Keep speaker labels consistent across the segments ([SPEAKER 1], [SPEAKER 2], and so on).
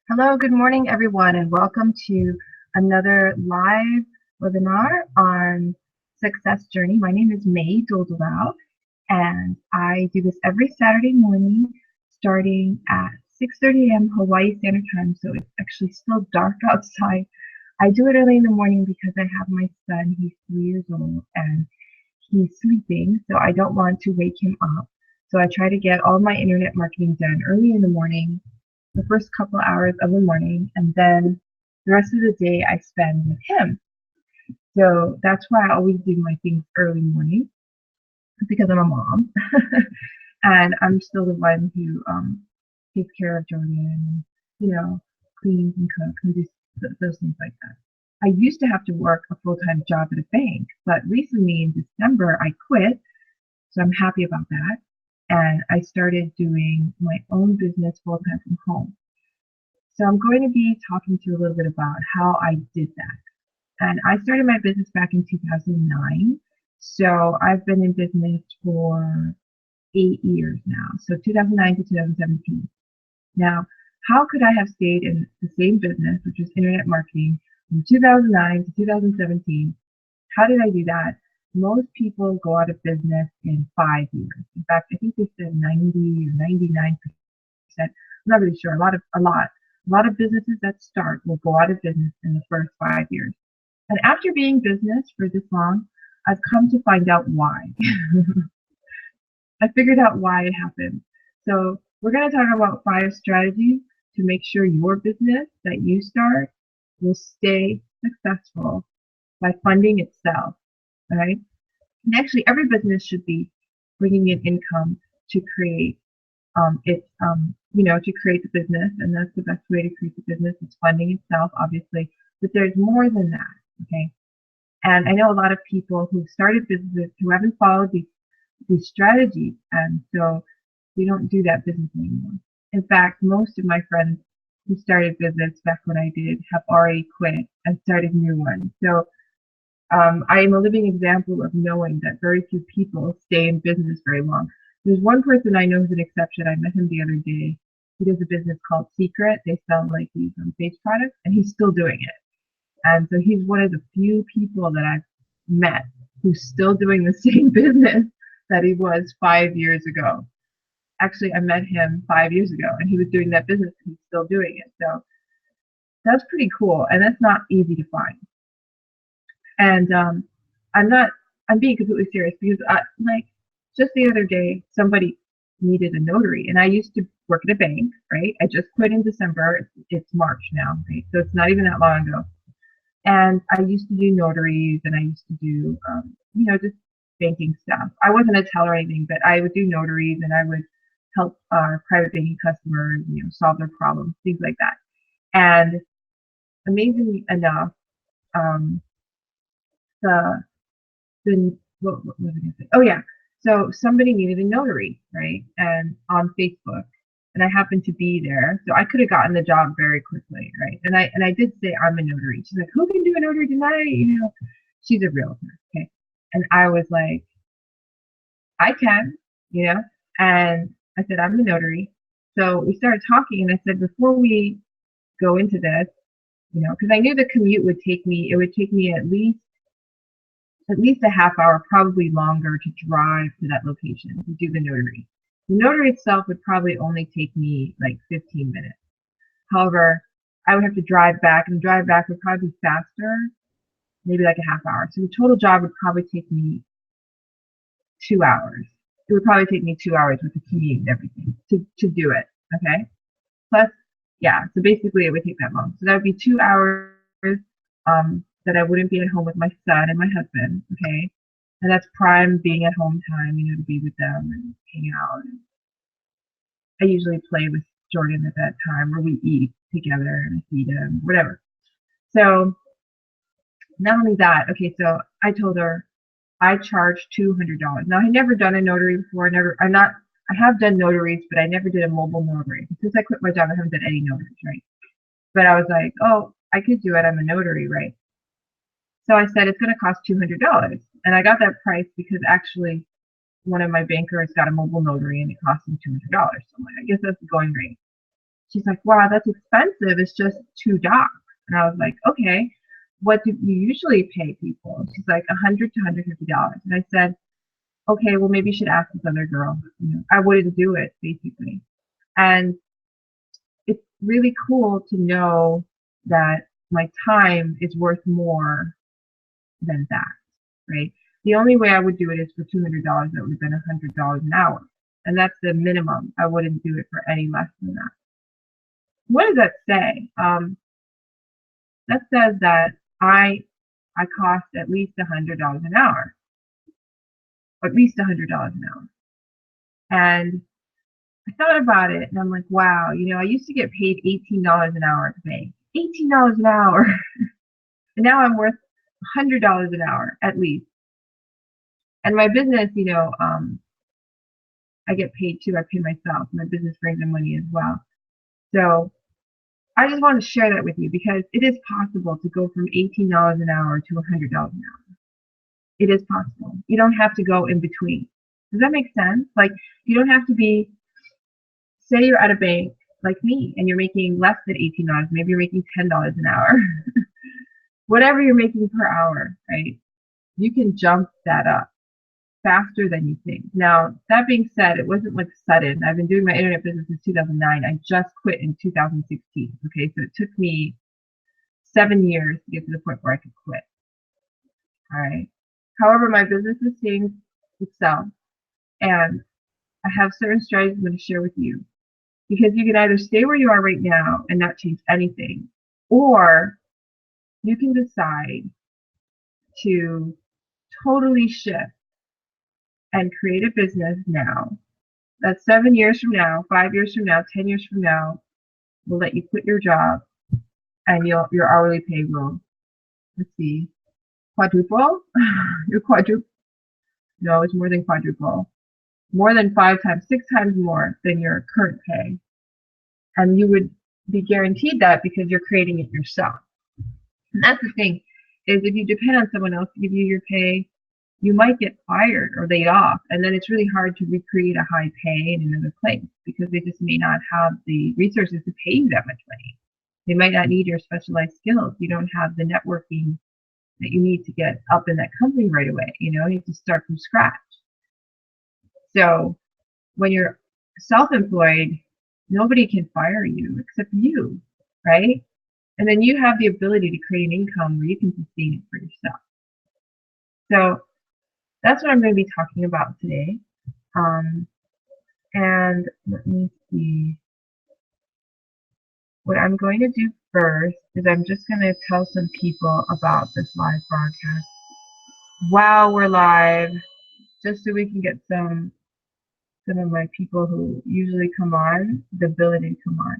[SPEAKER 1] Hello, good morning, everyone, and welcome to another live webinar on Success Journey. My name is May Doldelau, and I do this every Saturday morning starting at 6:30 a.m. Hawaii Standard Time, so it's actually still dark outside. I do it early in the morning because I have my son. He's 3 years old, and he's sleeping, so I don't want to wake him up. So I try to get all my internet marketing done early in the morning, the first couple hours of the morning, and then the rest of the day I spend with him. So that's why I always do my things early morning, because I'm a mom. And I'm still the one who takes care of Jordan and, cleans and cooks and just those things like that. I used to have to work a full-time job at a bank, but recently in December I quit, so I'm happy about that. And I started doing my own business full-time from home. So I'm going to be talking to you a little bit about how I did that. And I started my business back in 2009. So I've been in business for 8 years now. So 2009 to 2017. Now, how could I have stayed in the same business, which is internet marketing, from 2009 to 2017? How did I do that? Most people go out of business in 5 years. In fact, I think they said 90 or 99%. I'm not really sure. A lot of businesses that start will go out of business in the first 5 years. And after being in business for this long, I've come to find out why. I figured out why it happened. So we're going to talk about 5 strategies to make sure your business that you start will stay successful by funding itself. All right. And actually, every business should be bringing in income to create to create the business, and that's the best way to create the business is funding itself, obviously. But there's more than that. Okay. And I know a lot of people who started businesses who haven't followed these strategies, and so we don't do that business anymore. In fact, most of my friends who started business back when I did have already quit and started new ones. So I am a living example of knowing that very few people stay in business very long. There's one person I know who's an exception. I met him the other day. He does a business called Secret. They sell like these face products, and he's still doing it. And so he's one of the few people that I've met who's still doing the same business that he was 5 years ago. Actually, I met him 5 years ago, and he was doing that business, and he's still doing it. So that's pretty cool, and that's not easy to find. And I'm being completely serious because just the other day, somebody needed a notary, and I used to work at a bank, right? I just quit in December. It's March now, right? So it's not even that long ago. And I used to do notaries, and I used to do, just banking stuff. I wasn't a teller or anything, but I would do notaries, and I would help our private banking customers, solve their problems, things like that. And amazingly enough, um, the what was I going to say? Oh yeah. So somebody needed a notary, right? And on Facebook, and I happened to be there, so I could have gotten the job very quickly, right? And I did say I'm a notary. She's like, who can do a notary tonight? She's a realtor, okay? And I was like, I can, and I said I'm a notary. So we started talking, and I said before we go into this, because I knew the commute would take me. It would take me at least a half hour, probably longer, to drive to that location to do the notary. The notary itself would probably only take me like 15 minutes. However, I would have to drive back, and drive back would probably be faster, maybe like a half hour. So the total job would probably take me 2 hours. It would probably take me 2 hours with the commute and everything to do it. Okay. Plus, yeah. So basically, it would take that long. So that would be 2 hours that I wouldn't be at home with my son and my husband. Okay. And that's prime being at home time, to be with them and hang out. And I usually play with Jordan at that time, or we eat together and I feed him, whatever. So not only that, okay, so I told her I charge $200. Now I had never done a notary before. I have done notaries, but I never did a mobile notary. Since I quit my job, I haven't done any notaries, right? But I was like, oh, I could do it. I'm a notary, right? So I said it's going to cost $200, and I got that price because actually one of my bankers got a mobile notary and it cost him $200. So I'm like, I guess that's the going rate. She's like, wow, that's expensive. It's just 2 docs. And I was like, okay, what do you usually pay people? She's like, $100 to $150. And I said, okay, well, maybe you should ask this other girl. I wouldn't do it, basically. And it's really cool to know that my time is worth more than that, right? The only way I would do it is for $200. That would have been $100 an hour. And that's the minimum. I wouldn't do it for any less than that. What does that say? That says that I cost at least $100 an hour, at least $100 an hour. And I thought about it, and I'm like, wow, I used to get paid $18 an hour at the bank. $18 an hour. And now I'm worth $100 an hour at least. And my business, I get paid too. I pay myself. My business brings in money as well. So I just want to share that with you because it is possible to go from $18 an hour to $100 an hour. It is possible. You don't have to go in between. Does that make sense? Like, you don't have to be, say you're at a bank like me and you're making less than $18. Maybe you're making $10 an hour. Whatever you're making per hour, right? You can jump that up faster than you think. Now, that being said, it wasn't like sudden. I've been doing my internet business since 2009. I just quit in 2016. Okay, so it took me 7 years to get to the point where I could quit. All right. However, my business is seeing itself, and I have certain strategies I'm going to share with you because you can either stay where you are right now and not change anything, or you can decide to totally shift and create a business now that 7 years from now, 5 years from now, 10 years from now will let you quit your job and your hourly pay will, let's see, quadruple. Your quadruple. No, it's more than quadruple. More than 5 times, 6 times more than your current pay. And you would be guaranteed that because you're creating it yourself. And that's the thing, is if you depend on someone else to give you your pay, you might get fired or laid off. And then it's really hard to recreate a high pay in another place because they just may not have the resources to pay you that much money. They might not need your specialized skills. You don't have the networking that you need to get up in that company right away. You have to start from scratch. So when you're self-employed, nobody can fire you except you, right? And then you have the ability to create an income where you can sustain it for yourself. So that's what I'm going to be talking about today. And let me see. What I'm going to do first is I'm just going to tell some people about this live broadcast while we're live, just so we can get some of my people who usually come on the ability to come on.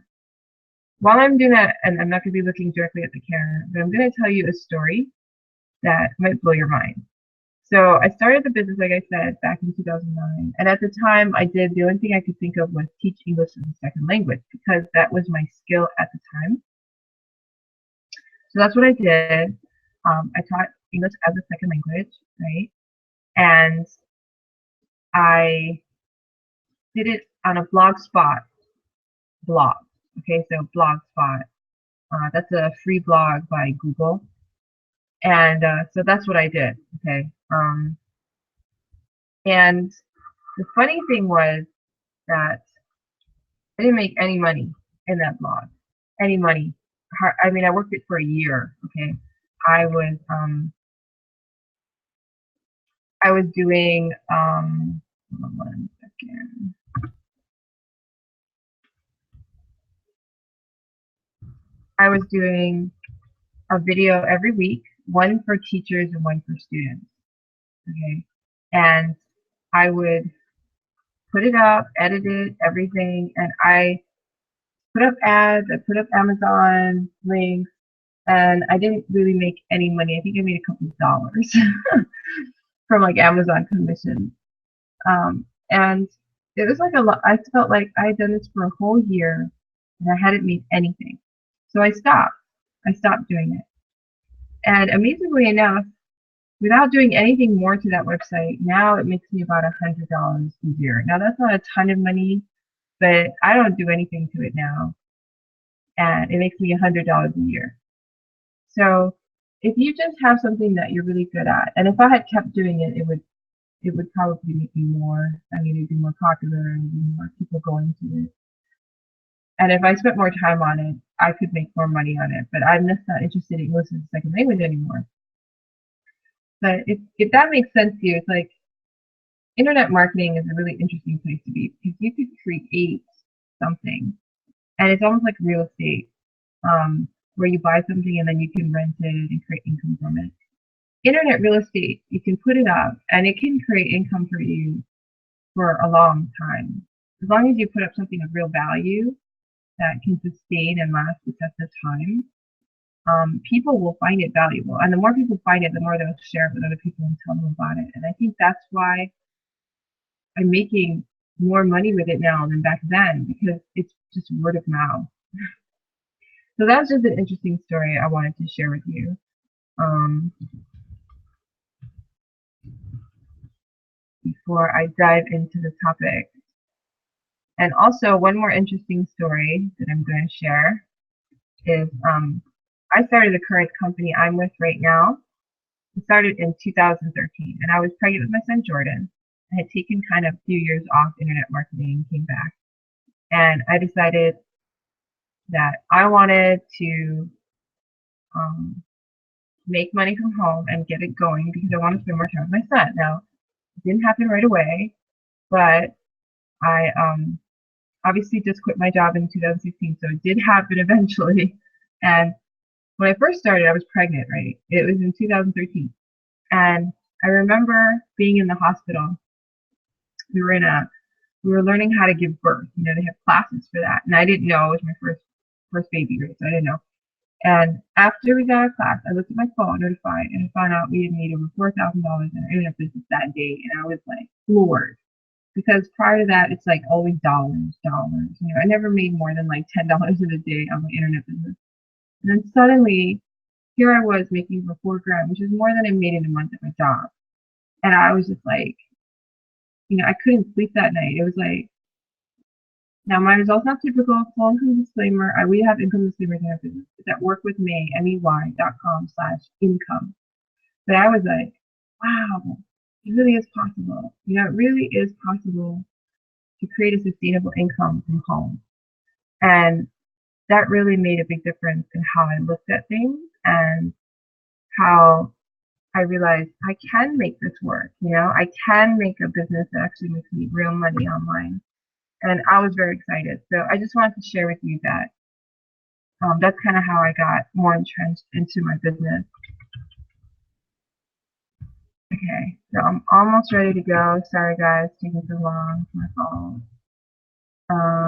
[SPEAKER 1] While I'm doing that, and I'm not going to be looking directly at the camera, but I'm going to tell you a story that might blow your mind. So I started the business, like I said, back in 2009. And at the time, the only thing I could think of was teach English as a second language because that was my skill at the time. So that's what I did. I taught English as a second language, right? And I did it on a Blogspot blog. Okay, so Blogspot. That's a free blog by Google. And so that's what I did. Okay. And the funny thing was that I didn't make any money in that blog. Any money. I mean, I worked it for a year. Okay. I was doing hold on 1 second. I was doing a video every week, one for teachers and one for students. Okay. And I would put it up, edit it, everything, and I put up ads, I put up Amazon links, and I didn't really make any money. I think I made a couple of dollars from like Amazon commissions. And it was like a lot. I felt like I had done this for a whole year and I hadn't made anything. So I stopped. I stopped doing it. And amazingly enough, without doing anything more to that website, now it makes me about $100 a year. Now that's not a ton of money, but I don't do anything to it now. and it makes me $100 a year. So if you just have something that you're really good at, and if I had kept doing it, it would probably make me more. I mean, it'd be more popular and more people going to it. And if I spent more time on it, I could make more money on it. But I'm just not interested in English as a second language anymore. But if that makes sense to you, it's like internet marketing is a really interesting place to be because you could create something, and it's almost like real estate, where you buy something and then you can rent it and create income from it. Internet real estate, you can put it up and it can create income for you for a long time. As long as you put up something of real value that can sustain and last the test of time, people will find it valuable. And the more people find it, the more they'll share it with other people and tell them about it. And I think that's why I'm making more money with it now than back then, because it's just word of mouth. So that's just an interesting story I wanted to share with you. Before I dive into the topic. And also, one more interesting story that I'm going to share is I started the current company I'm with right now. I started in 2013, and I was pregnant with my son Jordan. I had taken kind of a few years off internet marketing, came back, and I decided that I wanted to make money from home and get it going because I wanted to spend more time with my son. Now, it didn't happen right away, but I obviously just quit my job in 2016, so it did happen eventually. And when I first started, I was pregnant, right? It was in 2013. And I remember being in the hospital. We were learning how to give birth. You know, they have classes for that. And I didn't know it was my first baby, right? So I didn't know. And after we got out of class, I looked at my phone, notified, and I found out we had made over $4,000 in our internet business that day. And I was like floored. Because prior to that, it's like always dollars. You know, I never made more than like $10 in a day on my internet business. And then suddenly, here I was making over $4,000, which is more than I made in a month at my job. And I was just like, you know, I couldn't sleep that night. It was like, now my results not typical. Full income disclaimer. We have income disclaimers in our business. It's at workwithmay, MEY.com/income. But I was like, wow, it really is possible. You know, it really is possible to create a sustainable income from home. And that really made a big difference in how I looked at things and how I realized I can make this work. You know, I can make a business that actually makes me real money online. And I was very excited. So I just wanted to share with you that that's kind of how I got more entrenched into my business. Okay, so I'm almost ready to go. Sorry guys, taking too long. My fault.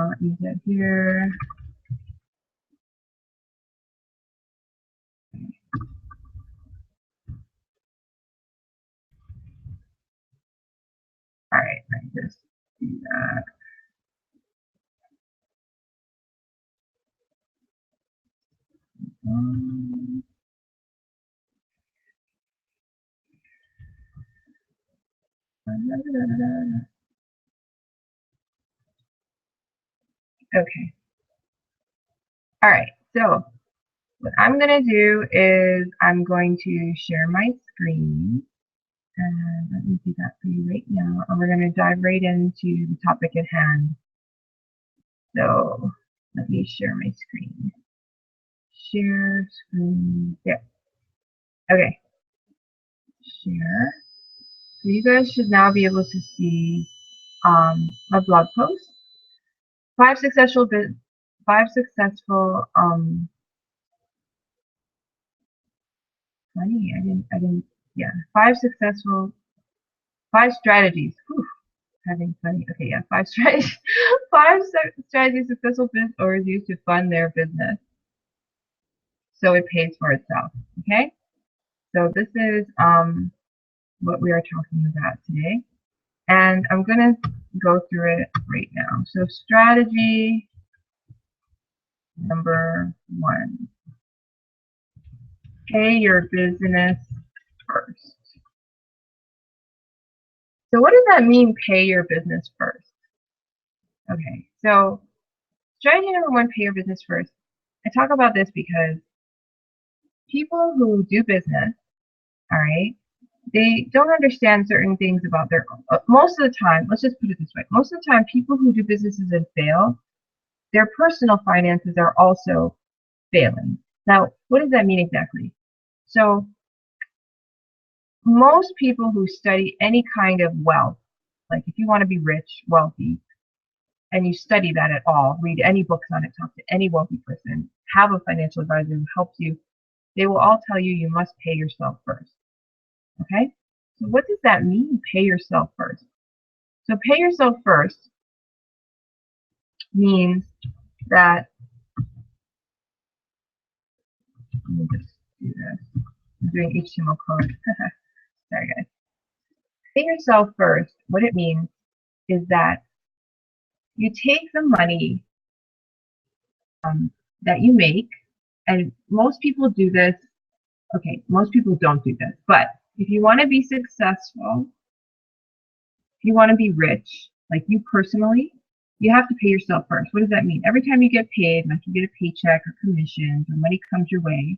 [SPEAKER 1] Let me get here. All right, I just do that. Okay. All right, so what I'm going to do is I'm going to share my screen. And let me do that for you right now. And we're going to dive right into the topic at hand. So let me share my screen. Share screen. Yeah. Okay. Share. So you guys should now be able to see a blog post. Five successful funny, I didn't yeah. Five strategies. Whew, having funny. Okay, yeah, five strategies. Strategies successful business owners use to fund their business so it pays for itself. Okay, so this is what we are talking about today, and I'm gonna go through it right now. So strategy number 1: pay your business first. So what does that mean, pay your business first? Okay, so strategy number 1, pay your business first. I talk about this because people who do business, all right, they don't understand certain things about their, most of the time, let's just put it this way, most of the time people who do businesses and fail, their personal finances are also failing. Now, what does that mean exactly? So most people who study any kind of wealth, like if you want to be rich, wealthy, and you study that at all, read any books on it, talk to any wealthy person, have a financial advisor who helps you, they will all tell you you must pay yourself first. Okay? So what does that mean, pay yourself first? So pay yourself first means that, let me just do this. I'm doing HTML code. Sorry guys. Pay yourself first, what it means is that you take the money that you make, and most people do this, okay, most people don't do this, but if you want to be successful, if you want to be rich, like you personally, you have to pay yourself first. What does that mean? Every time you get paid, like you get a paycheck or commissions or money comes your way,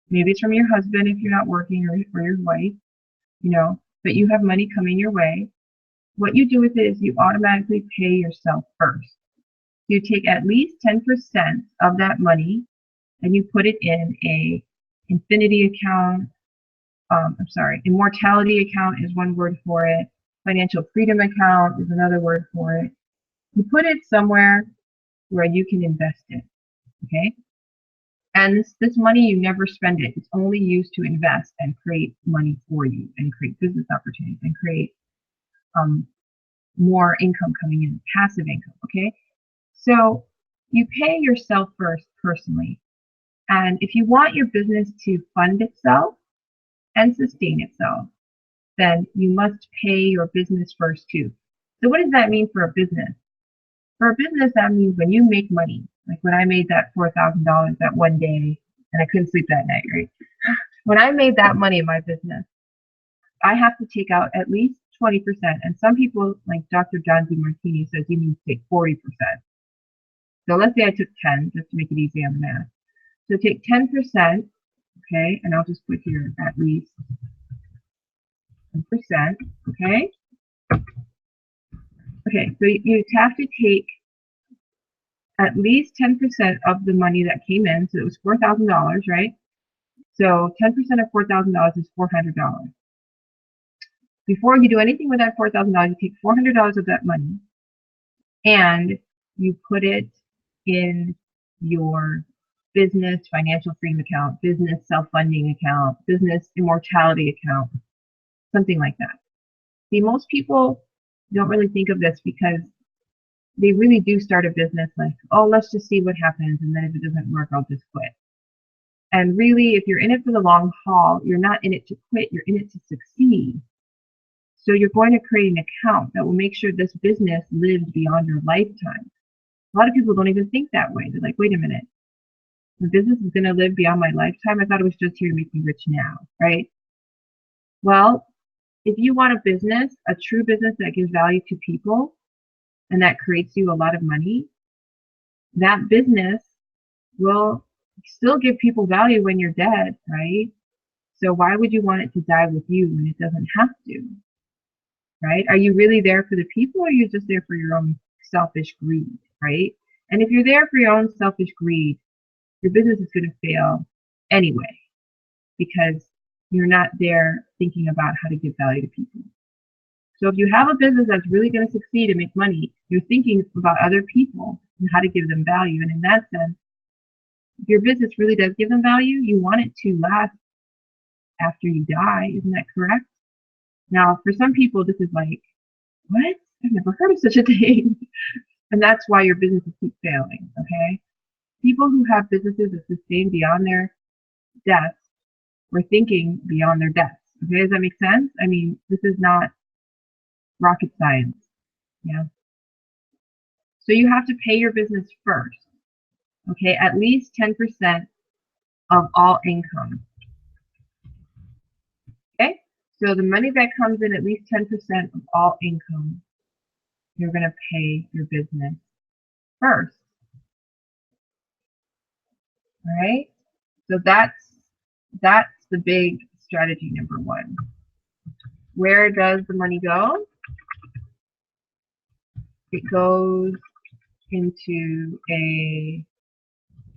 [SPEAKER 1] maybe it's from your husband if you're not working, or your wife, but you have money coming your way. What you do with it is you automatically pay yourself first. You take at least 10% of that money and you put it in a infinity account. Immortality account is one word for it. Financial freedom account is another word for it. You put it somewhere where you can invest it, okay? And this money, you never spend it. It's only used to invest and create money for you and create business opportunities and create more income coming in, passive income, okay? So you pay yourself first personally. And if you want your business to fund itself and sustain itself, then you must pay your business first too. So what does that mean for a business? For a business, that means when you make money, like when I made that $4,000 that one day, and I couldn't sleep that night, right? When I made that money in my business, I have to take out at least 20%. And some people, like Dr. John DeMartini says, you need to take 40%. So let's say I took 10, just to make it easy on the math. So take 10%, okay, and I'll just put here at least 10%, okay? Okay, so you have to take at least 10% of the money that came in. So it was $4,000, right? So 10% of $4,000 is $400. Before you do anything with that $4,000, you take $400 of that money and you put it in your business financial freedom account, business self-funding account, business immortality account, something like that. See, most people don't really think of this because they really do start a business like, oh, let's just see what happens, and then if it doesn't work, I'll just quit. And really, if you're in it for the long haul, you're not in it to quit, you're in it to succeed. So you're going to create an account that will make sure this business lives beyond your lifetime. A lot of people don't even think that way. They're like, wait a minute, the business is going to live beyond my lifetime? I thought it was just here to make me rich now, right? Well, if you want a business, a true business that gives value to people and that creates you a lot of money, that business will still give people value when you're dead, right? So why would you want it to die with you when it doesn't have to, right? Are you really there for the people, or are you just there for your own selfish greed, right? And if you're there for your own selfish greed, your business is going to fail anyway, because you're not there thinking about how to give value to people. So if you have a business that's really going to succeed and make money, you're thinking about other people and how to give them value. And in that sense, if your business really does give them value, you want it to last after you die. Isn't that correct? Now, for some people, this is like, what? I've never heard of such a thing. And that's why your businesses keep failing, okay? People who have businesses that sustain beyond their deaths were thinking beyond their deaths. Okay, does that make sense? I mean, this is not rocket science. Yeah. So you have to pay your business first. Okay, at least 10% of all income. Okay, so the money that comes in, at least 10% of all income, you're going to pay your business first. right? So that's the big strategy number one. Where does the money go? It goes into a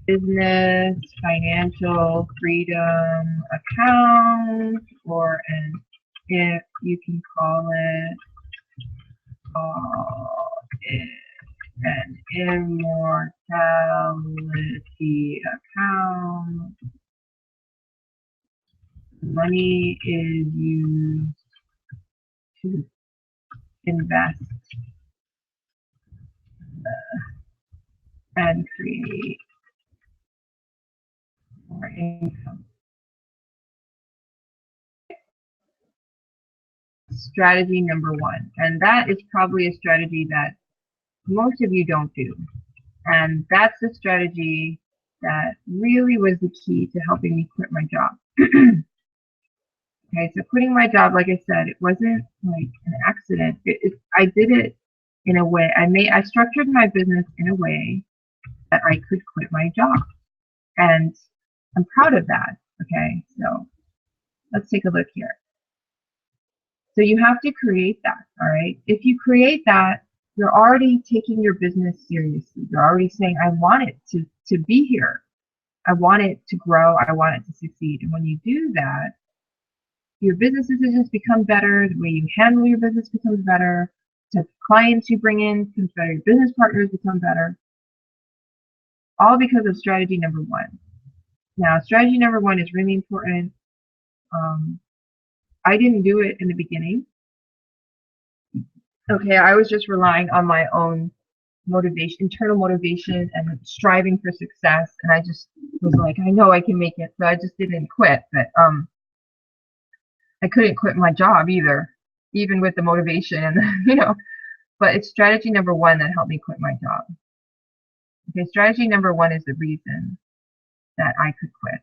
[SPEAKER 1] business financial freedom account, or if you can call it an immortality account. Money is used to invest and create more income. Strategy number one, and that is probably a strategy that most of you don't do. And that's the strategy that really was the key to helping me quit my job. Okay, so quitting my job, like I said, it wasn't like an accident. I did it in a way. I structured my business in a way that I could quit my job, and I'm proud of that. Okay, so let's take a look here. So you have to create that. All right. If you create that, you're already taking your business seriously. You're already saying, I want it to be here. I want it to grow. I want it to succeed. And when you do that, your business decisions become better. The way you handle your business becomes better. The clients you bring in becomes better. Your business partners become better. All because of strategy number one. Now, strategy number one is really important. I didn't do it in the beginning. Okay, I was just relying on my own motivation, internal motivation, and striving for success. And I just was like, I know I can make it. So I just didn't quit. But I couldn't quit my job either, even with the motivation and But it's strategy number one that helped me quit my job. Okay, strategy number one is the reason that I could quit.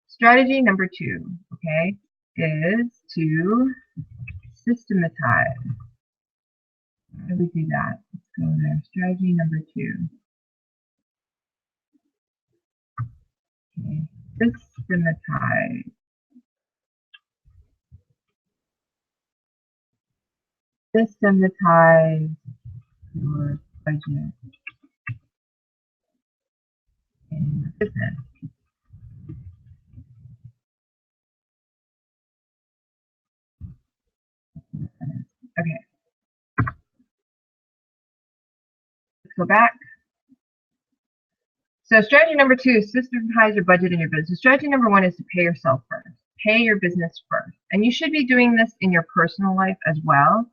[SPEAKER 1] Strategy number two, okay, is to systematize. How do we do that? Let's go there. Strategy number two. Okay, systematize. Systematize your budget in business. Okay, let's go back. So strategy number two is systematize your budget in your business. Strategy number one is to pay yourself first. Pay your business first. And you should be doing this in your personal life as well.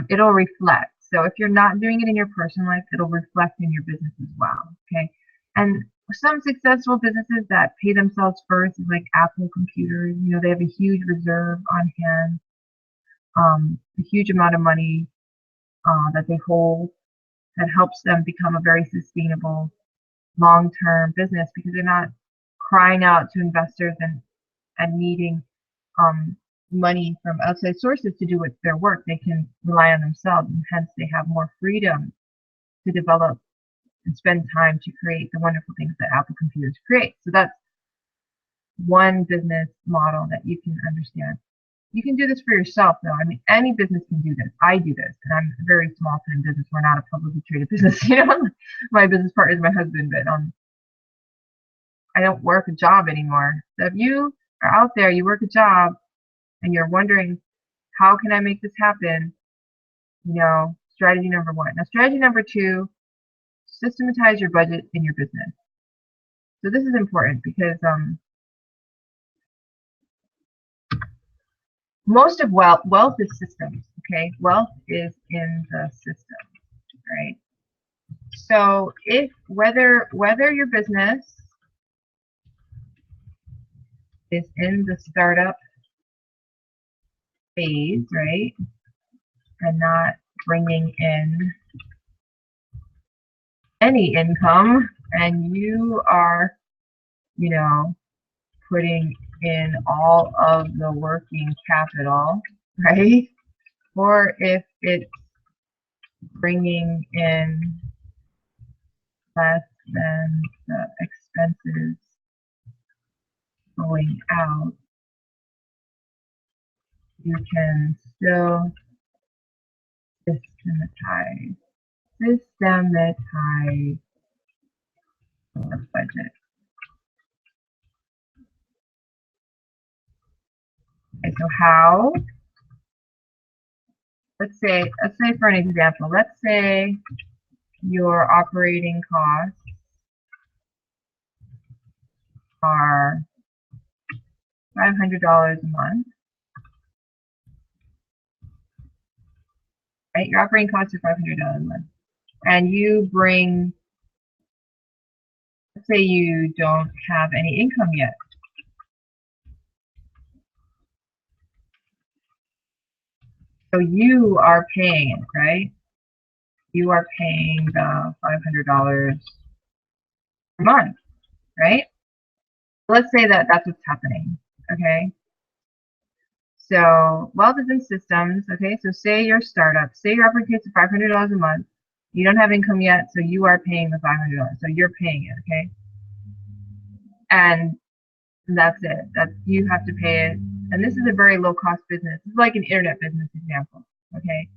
[SPEAKER 1] It'll reflect. So if you're not doing it in your personal life, it'll reflect in your business as well. Okay. And some successful businesses that pay themselves first is like Apple computers. They have a huge reserve on hand, a huge amount of money that they hold that helps them become a very sustainable long-term business, because they're not crying out to investors and needing money from outside sources to do their work. They can rely on themselves, and hence they have more freedom to develop and spend time to create the wonderful things that Apple computers create. So that's one business model that you can understand. You can do this for yourself, though. I mean, any business can do this. I do this, and I'm a very small-time business. We're not a publicly traded business. My business partner is my husband, but I don't work a job anymore. So if you are out there, you work a job, and you're wondering, how can I make this happen? Strategy number one. Now, strategy number two, systematize your budget in your business. So this is important because most of wealth is systems. Okay, wealth is in the system, right? So whether your business is in the startup phase, right, and not bringing in any income, and you are, putting in all of the working capital, right? Or if it's bringing in less than the expenses going out, you can still systematize your budget. Okay, so how? Let's say for an example, let's say your operating costs are $500 a month. Right? Your operating costs are $500 a month. And you bring, let's say you don't have any income yet. So you are paying it, right? You are paying the $500 a month, right? Let's say that that's what's happening, okay? So wealth is in systems, okay? So say you're a startup, say your operating costs are $500 a month. You don't have income yet, so you are paying the $500. So you're paying it, okay? And that's it. That you have to pay it. And this is a very low cost business. It's like an internet business example, okay?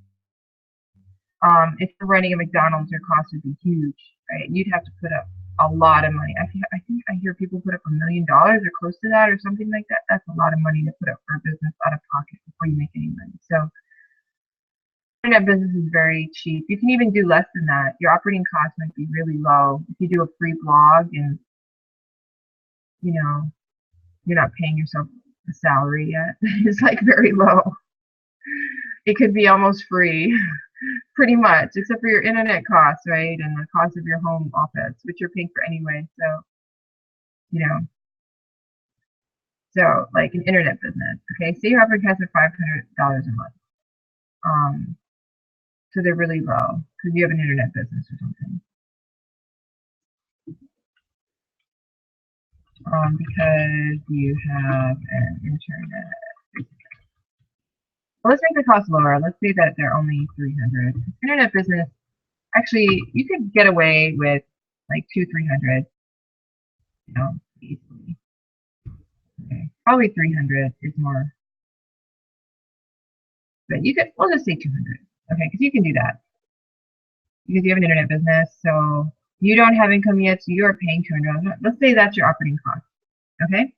[SPEAKER 1] If you're running a McDonald's, your cost would be huge, right? You'd have to put up a lot of money. I think I hear people put up $1 million or close to that or something like that. That's a lot of money to put up for a business out of pocket before you make any money. So internet business is very cheap. You can even do less than that. Your operating costs might be really low. If you do a free blog and you know you're not paying yourself a salary yet, it's like very low. It could be almost free. Pretty much, except for your internet costs, right? And the cost of your home office, which you're paying for anyway. So, you know, so like an internet business, okay? Say your operating costs are $500 a month. So they're really low because you have an internet business or something. Because you have an internet business. Well, let's make the cost lower. Let's say that they're only $300. Internet business, actually, you could get away with like $200-300, you know, easily. Okay, probably 300 is more, but you could, we'll just say 200, okay, because you can do that because you have an internet business, so you don't have income yet, so you are paying $200. Let's say that's your operating cost, okay?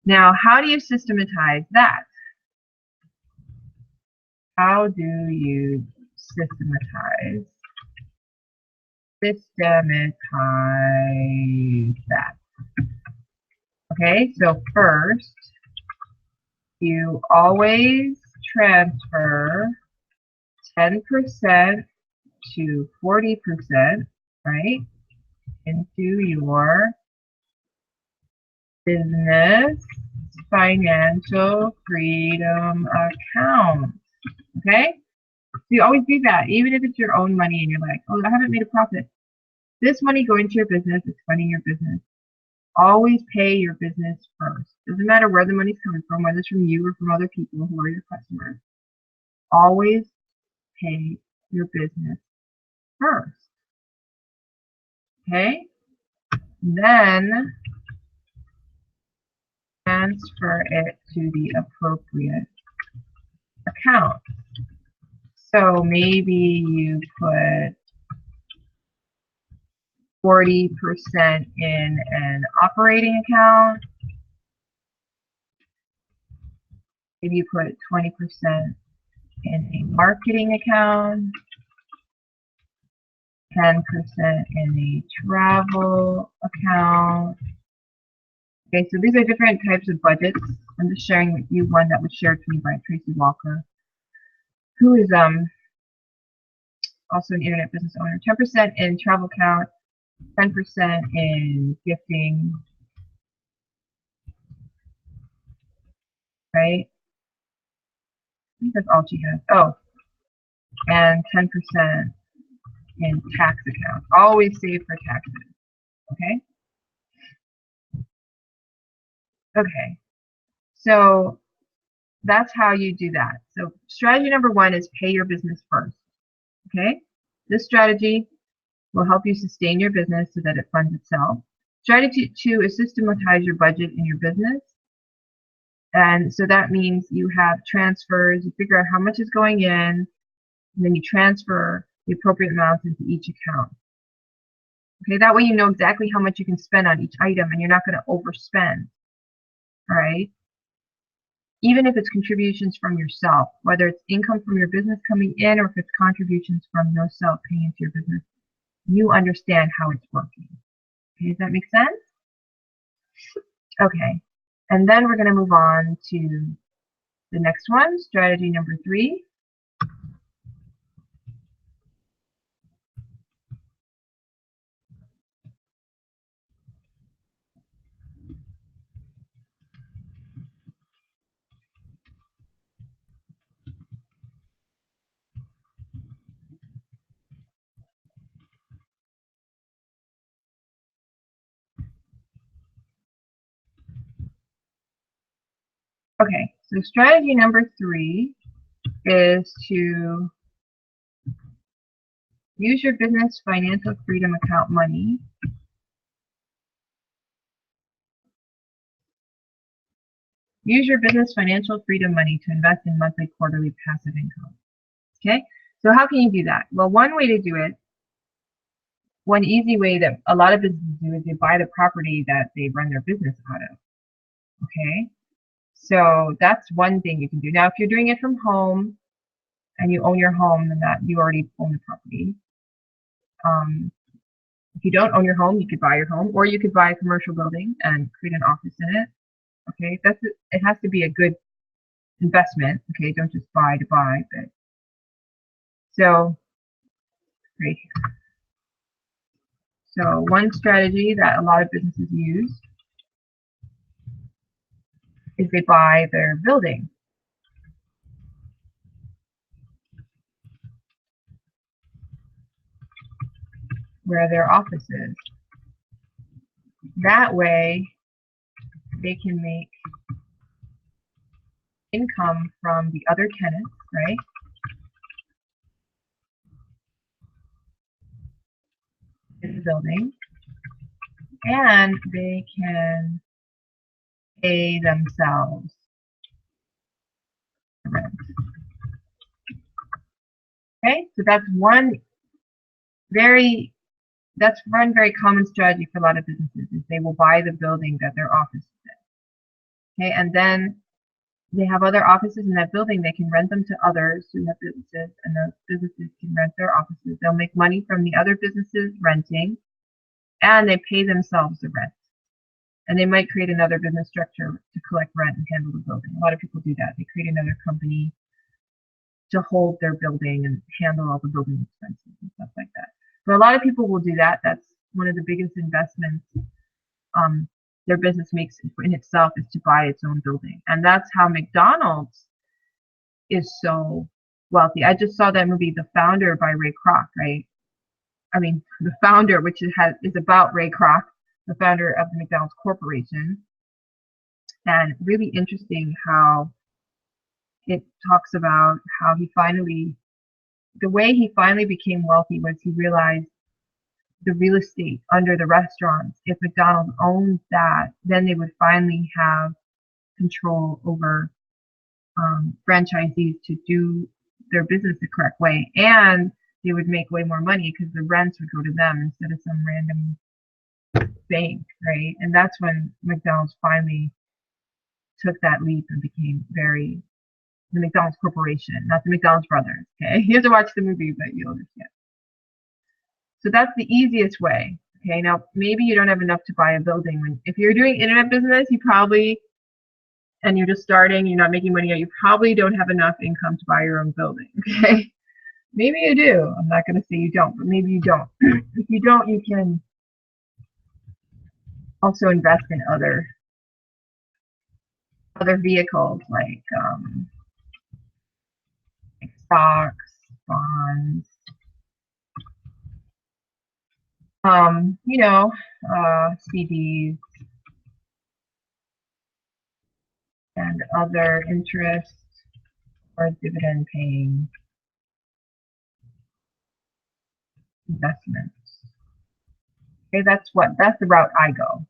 [SPEAKER 1] Now, how do you systematize that? How do you systematize that? Okay, so first, you always transfer 10% to 40%, right, into your business financial freedom account. Okay? So you always do that, even if it's your own money and you're like, oh, I haven't made a profit. This money going to your business, it's funding your business. Always pay your business first. Doesn't matter where the money's coming from, whether it's from you or from other people who are your customers. Always pay your business first. Okay? Then transfer it to the appropriate account. So maybe you put 40% in an operating account. Maybe you put 20% in a marketing account, 10% in a travel account. Okay, so these are different types of budgets. I'm just sharing with you one that was shared to me by Tracy Walker, who is also an internet business owner. 10% in travel account, 10% in gifting, right? I think that's all she has. Oh, and 10% in tax accounts. Always save for taxes, okay? Okay, so that's how you do that. So strategy number one is pay your business first, okay? This strategy will help you sustain your business so that it funds itself. Strategy 2 is systematize your budget in your business. And so that means you have transfers, you figure out how much is going in, and then you transfer the appropriate amounts into each account. Okay, that way you know exactly how much you can spend on each item and you're not going to overspend. All right? Even if it's contributions from yourself, whether it's income from your business coming in or if it's contributions from yourself paying into your business, you understand how it's working. Okay, does that make sense? Okay, and then we're going to move on to the next one, strategy number 3. Okay, so strategy number 3 is to use your business financial freedom account money Use your business financial freedom money to invest in monthly, quarterly passive income. Okay, so how can you do that? Well, one way to do it, one easy way that a lot of businesses do is they buy the property that they run their business out of. Okay, so that's one thing you can do. Now, if you're doing it from home and you own your home, then that you already own the property. If you don't own your home, you could buy your home, or you could buy a commercial building and create an office in it. Okay, it has to be a good investment. Okay, don't just buy to buy. But so right here. So one strategy that a lot of businesses use is they buy their building. Where their office is. That way they can make income from the other tenants, right? In the building. And they can pay themselves rent. Okay, so that's one very common strategy for a lot of businesses is they will buy the building that their office is in. Okay, and then they have other offices in that building. They can rent them to others who have businesses, and those businesses can rent their offices. They'll make money from the other businesses renting, and they pay themselves the rent. And they might create another business structure to collect rent and handle the building. A lot of people do that. They create another company to hold their building and handle all the building expenses and stuff like that. But a lot of people will do that. That's one of the biggest investments their business makes in itself is to buy its own building. And that's how McDonald's is so wealthy. I just saw that movie, The Founder by Ray Kroc, right? I mean, The Founder, which is about Ray Kroc, the founder of the McDonald's Corporation. And really interesting how it talks about how the way he finally became wealthy was he realized the real estate under the restaurants, if McDonald's owned that, then they would finally have control over franchisees to do their business the correct way, and they would make way more money because the rents would go to them instead of some random bank, right? And that's when McDonald's finally took that leap and became the McDonald's Corporation, not the McDonald's brothers. Okay, you have to watch the movie, but you'll understand. So that's the easiest way. Okay, now maybe you don't have enough to buy a building. If you're doing internet business, and you're just starting, you're not making money yet, you probably don't have enough income to buy your own building. Okay, maybe you do. I'm not going to say you don't, but maybe you don't. If you don't, you can also invest in other vehicles like stocks, bonds, CDs, and other interest or dividend paying investments. Okay, that's the route I go.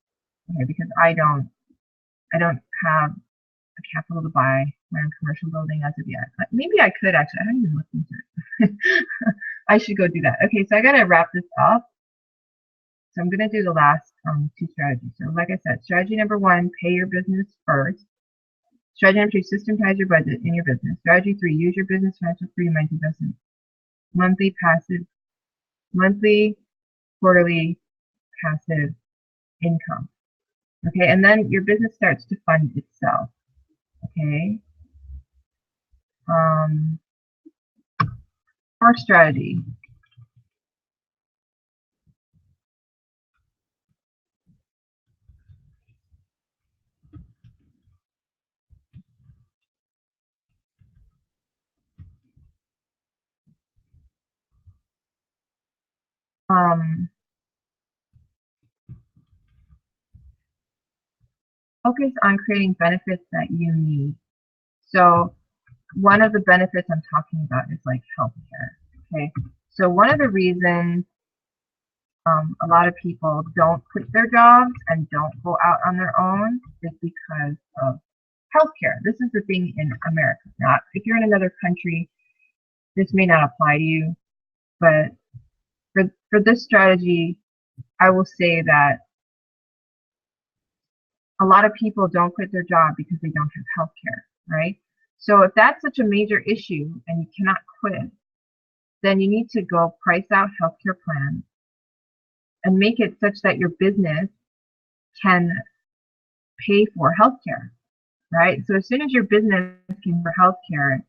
[SPEAKER 1] Okay, because I don't have a capital to buy my own commercial building as of yet. Maybe I could actually. I haven't even looked into it. I should go do that. Okay, so I gotta wrap this up. So I'm gonna do the last two strategies. So like I said, strategy number 1, pay your business first. Strategy number 2, systematize your budget in your business. Strategy 3, use your business financial freedom as investment. Monthly, quarterly, passive income. Okay, and then your business starts to fund itself. Okay. Fourth strategy. Focus on creating benefits that you need. So one of the benefits I'm talking about is like healthcare. Okay, so one of the reasons a lot of people don't quit their jobs and don't go out on their own is because of healthcare. This is the thing in America. Now, if you're in another country, this may not apply to you, but for this strategy, I will say that a lot of people don't quit their job because they don't have healthcare, right? So if that's such a major issue and you cannot quit, then you need to go price out healthcare plans and make it such that your business can pay for healthcare, right? So as soon as your business can for healthcare,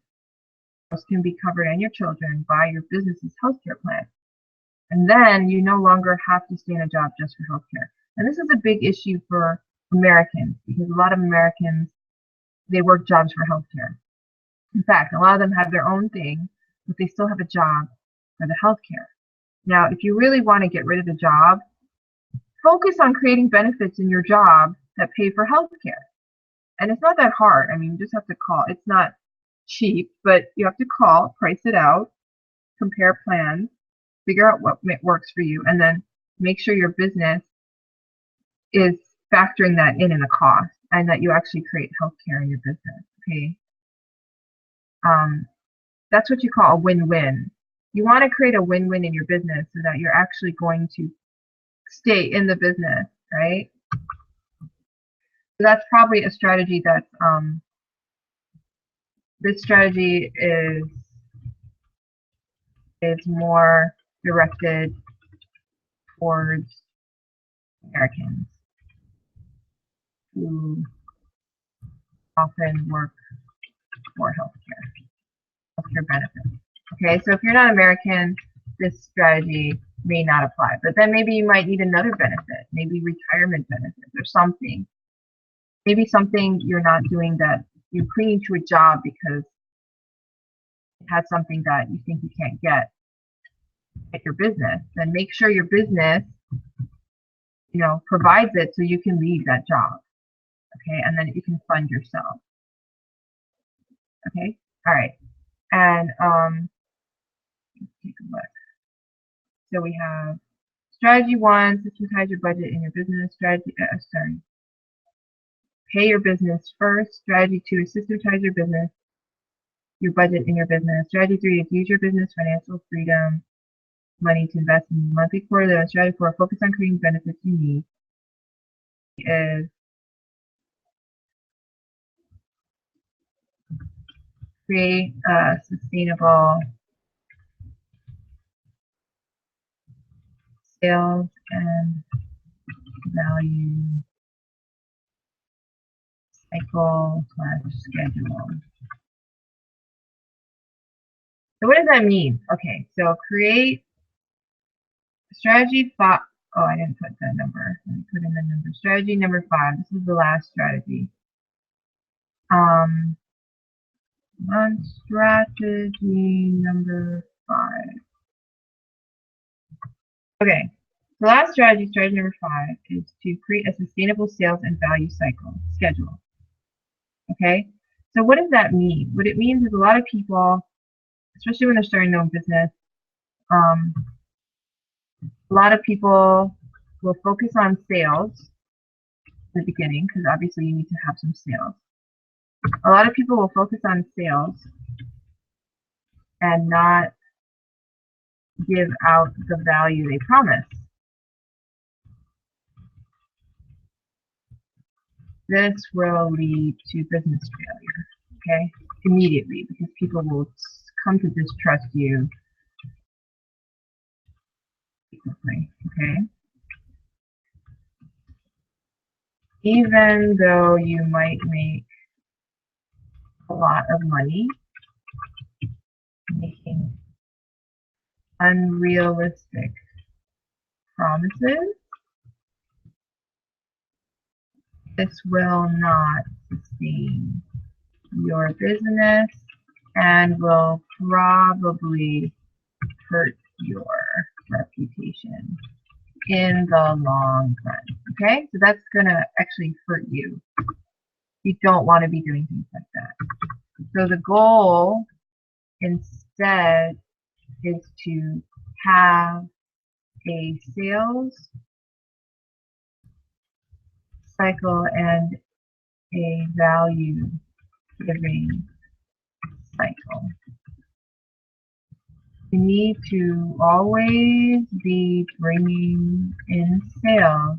[SPEAKER 1] can be covered and your children by your business's healthcare plan. And then you no longer have to stay in a job just for healthcare. And this is a big issue for Americans because a lot of Americans, they work jobs for healthcare. In fact, a lot of them have their own thing, but they still have a job for the healthcare. Now, if you really want to get rid of the job, focus on creating benefits in your job that pay for healthcare. And it's not that hard. I mean, you just have to call. It's not cheap, but you have to call, price it out, compare plans, figure out what works for you, and then make sure your business is factoring that in the cost and that you actually create healthcare in your business. Okay. That's what you call a win-win. You want to create a win-win in your business so that you're actually going to stay in the business, right? So that's probably a strategy that's this strategy is more directed towards Americans who often work for healthcare benefits. Okay, so if you're not American, this strategy may not apply. But then maybe you might need another benefit, maybe retirement benefits or something. Maybe something you're not doing that you're clinging to a job because it has something that you think you can't get at your business. Then make sure your business, provides it so you can leave that job. Okay, and then you can fund yourself. Okay, all right, and let's take a look. So we have strategy 1, systematize your budget in your business. Pay your business first. Strategy 2 is systematize your budget in your business. Strategy 3 is use your business financial freedom money to invest in monthly, quarterly. And strategy 4, focus on creating benefits you need. Is create a sustainable sales and value cycle/schedule. So what does that mean? Okay, so create strategy 5. Oh, I didn't put the number. Let me put in the number. Strategy number 5. This is the last strategy. On strategy number 5. Okay, the last strategy number 5, is to create a sustainable sales and value schedule. Okay, so what does that mean? What it means is a lot of people, especially when they're starting their own business, a lot of people will focus on sales in the beginning, because obviously you need to have some sales. A lot of people will focus on sales and not give out the value they promise. This will lead to business failure, okay? Immediately, because people will come to distrust you quickly, okay? Even though you might make a lot of money, making unrealistic promises, this will not sustain your business and will probably hurt your reputation in the long run. Okay, so that's gonna actually hurt you. You don't want to be doing things like that. So the goal instead is to have a sales cycle and a value giving cycle. You need to always be bringing in sales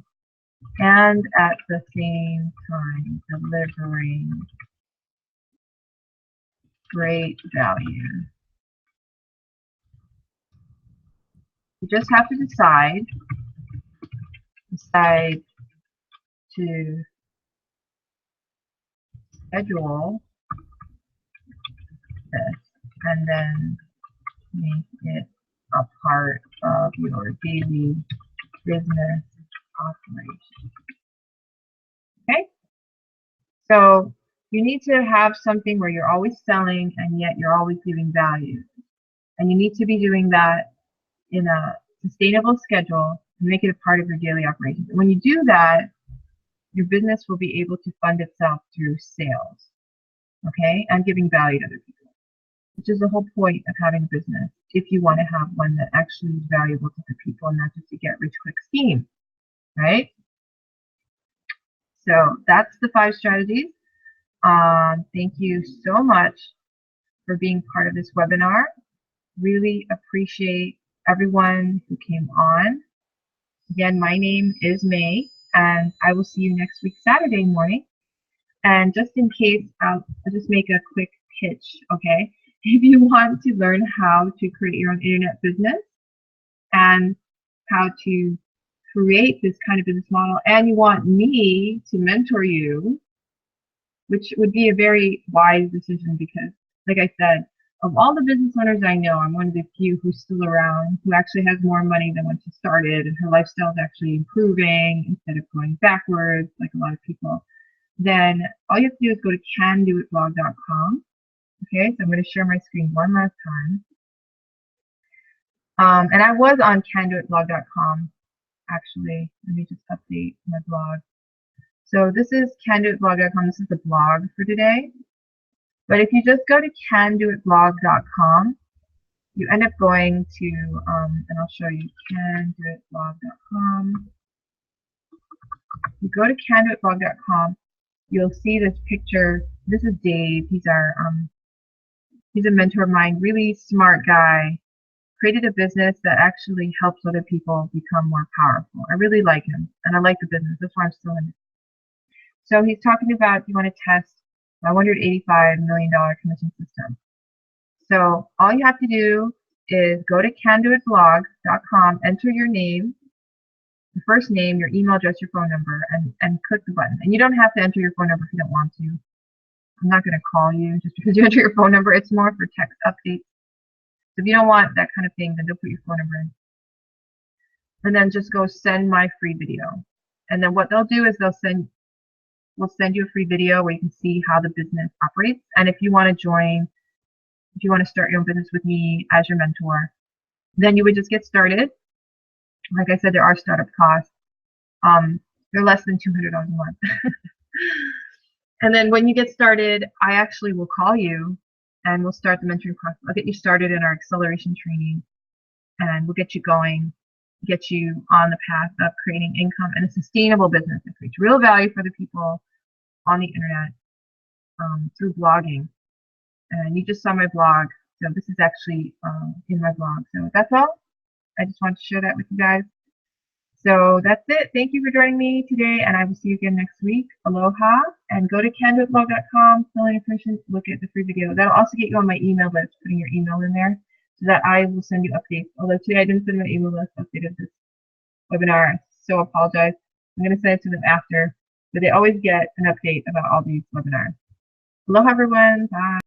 [SPEAKER 1] and at the same time delivering great value. You just have to decide to schedule this and then make it a part of your daily business operation. Okay? So you need to have something where you're always selling and yet you're always giving value. And you need to be doing that in a sustainable schedule and make it a part of your daily operations. And when you do that, your business will be able to fund itself through sales, okay, and giving value to other people, which is the whole point of having a business, if you want to have one that actually is valuable to the people and not just a get-rich-quick scheme, right? So that's the 5 strategies. Thank you so much for being part of this webinar. Really appreciate everyone who came on. Again, my name is May, and I will see you next week, Saturday morning. And just in case, I'll just make a quick pitch, okay? If you want to learn how to create your own internet business and how to create this kind of business model, and you want me to mentor you, which would be a very wise decision because, like I said, of all the business owners I know, I'm one of the few who's still around, who actually has more money than when she started, and her lifestyle is actually improving instead of going backwards like a lot of people. Then all you have to do is go to candoitblog.com. Okay, so I'm going to share my screen one last time. And I was on candoitblog.com, actually. Let me just update my blog. So this is candoitblog.com. This is the blog for today. But if you just go to candoitblog.com, you end up going to, and I'll show you, candoitblog.com. You go to candoitblog.com, you'll see this picture. This is Dave. He's a mentor of mine, really smart guy. Created a business that actually helps other people become more powerful. I really like him, and I like the business. That's why I'm still in it. So he's talking about, you want to test a $185 million commission system. So all you have to do is go to candoitblog.com, enter your name, your first name, your email address, your phone number, and click the button. And you don't have to enter your phone number if you don't want to. I'm not going to call you just because you enter your phone number. It's more for text updates. So if you don't want that kind of thing, then don't put your phone number in. And then just go send my free video. And then what they'll do is we'll send you a free video where you can see how the business operates. And if you want to join, if you want to start your own business with me as your mentor, then you would just get started. Like I said, there are startup costs. They're less than $200 a month. And then when you get started, I actually will call you and we'll start the mentoring process. I'll get you started in our acceleration training and we'll get you going. get you on the path of creating income and a sustainable business that creates real value for the people on the internet through blogging. And you just saw my blog, so this is actually in my blog. So that's all. I just wanted to share that with you guys. So that's it. Thank you for joining me today, and I will see you again next week. Aloha, and go to candoitblog.com, fill in information, look at the free video. That'll also get you on my email list, putting your email in there, so that I will send you updates. Although today I didn't send my email list updated this webinar, so apologize. I'm going to send it to them after, but they always get an update about all these webinars. Aloha, everyone. Bye.